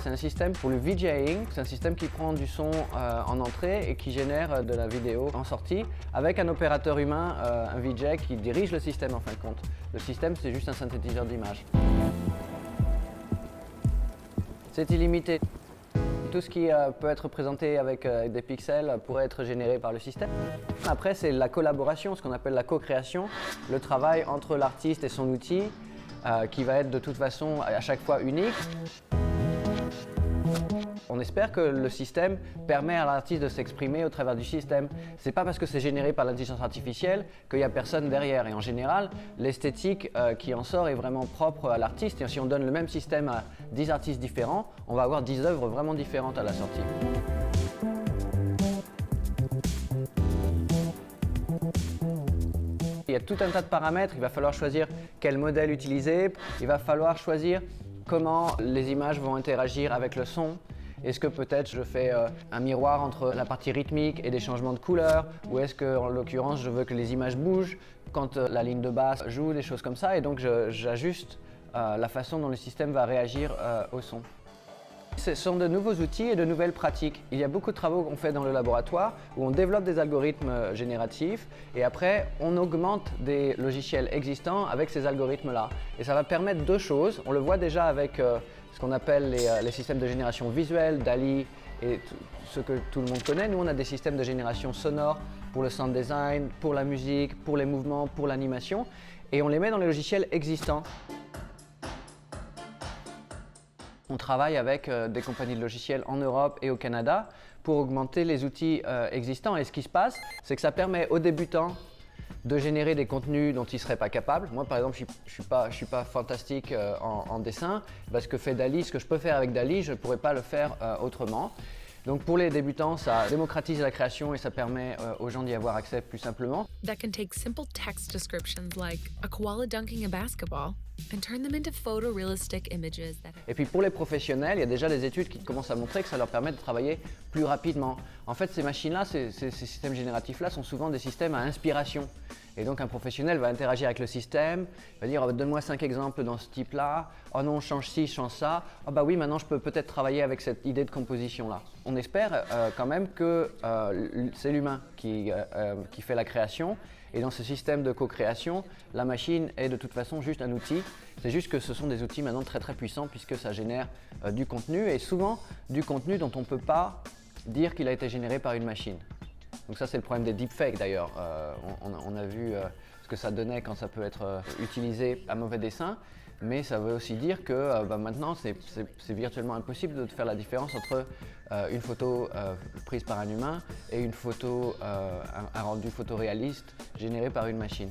c'est un système pour le VJing, c'est un système qui prend du son en entrée et qui génère de la vidéo en sortie avec un opérateur humain, un VJ qui dirige le système en fin de compte. Le système, c'est juste un synthétiseur d'images. C'est illimité. Tout ce qui peut être présenté avec des pixels pourrait être généré par le système. Après, c'est la collaboration, ce qu'on appelle la co-création, le travail entre l'artiste et son outil, qui va être de toute façon à chaque fois unique. On espère que le système permet à l'artiste de s'exprimer au travers du système. C'est pas parce que c'est généré par l'intelligence artificielle qu'il n'y a personne derrière. Et en général, l'esthétique qui en sort est vraiment propre à l'artiste. Et si on donne le même système à 10 artistes différents, on va avoir 10 œuvres vraiment différentes à la sortie. Il y a tout un tas de paramètres. Il va falloir choisir quel modèle utiliser. Il va falloir choisir comment les images vont interagir avec le son. Est-ce que peut-être je fais un miroir entre la partie rythmique et des changements de couleur, ou est-ce que, en l'occurrence, je veux que les images bougent quand la ligne de basse joue, des choses comme ça, et donc j'ajuste la façon dont le système va réagir au son. Ce sont de nouveaux outils et de nouvelles pratiques. Il y a beaucoup de travaux qu'on fait dans le laboratoire où on développe des algorithmes génératifs et après on augmente des logiciels existants avec ces algorithmes-là. Et ça va permettre deux choses. On le voit déjà avec ce qu'on appelle les systèmes de génération visuelle, DALL-E et ce que tout le monde connaît. Nous, on a des systèmes de génération sonore pour le sound design, pour la musique, pour les mouvements, pour l'animation et on les met dans les logiciels existants. On travaille avec des compagnies de logiciels en Europe et au Canada pour augmenter les outils existants. Et ce qui se passe, c'est que ça permet aux débutants de générer des contenus dont ils ne seraient pas capables. Moi, par exemple, je suis pas fantastique en dessin. Ce que fait DALL-E, ce que je peux faire avec DALL-E, je ne pourrais pas le faire autrement. Donc pour les débutants, ça démocratise la création et ça permet aux gens d'y avoir accès plus simplement. That can take simple text descriptions like a koala dunking a basketball and turn them into photorealistic images that... Et puis pour les professionnels, il y a déjà des études qui commencent à montrer que ça leur permet de travailler plus rapidement. En fait, ces machines-là, ces systèmes génératifs-là sont souvent des systèmes à inspiration. Et donc un professionnel va interagir avec le système, il va dire oh, donne-moi 5 exemples dans ce type-là, oh non, change ci, change ça, oh bah oui, maintenant je peux peut-être travailler avec cette idée de composition-là. On espère quand même que c'est l'humain qui fait la création et dans ce système de co-création, la machine est de toute façon juste un outil. C'est juste que ce sont des outils maintenant très très puissants puisque ça génère du contenu et souvent du contenu dont on ne peut pas dire qu'il a été généré par une machine. Donc ça c'est le problème des deepfakes d'ailleurs. On a vu ce que ça donnait quand ça peut être utilisé à mauvais dessein, mais ça veut aussi dire que maintenant c'est virtuellement impossible de faire la différence entre une photo prise par un humain et une photo, un rendu photoréaliste généré par une machine.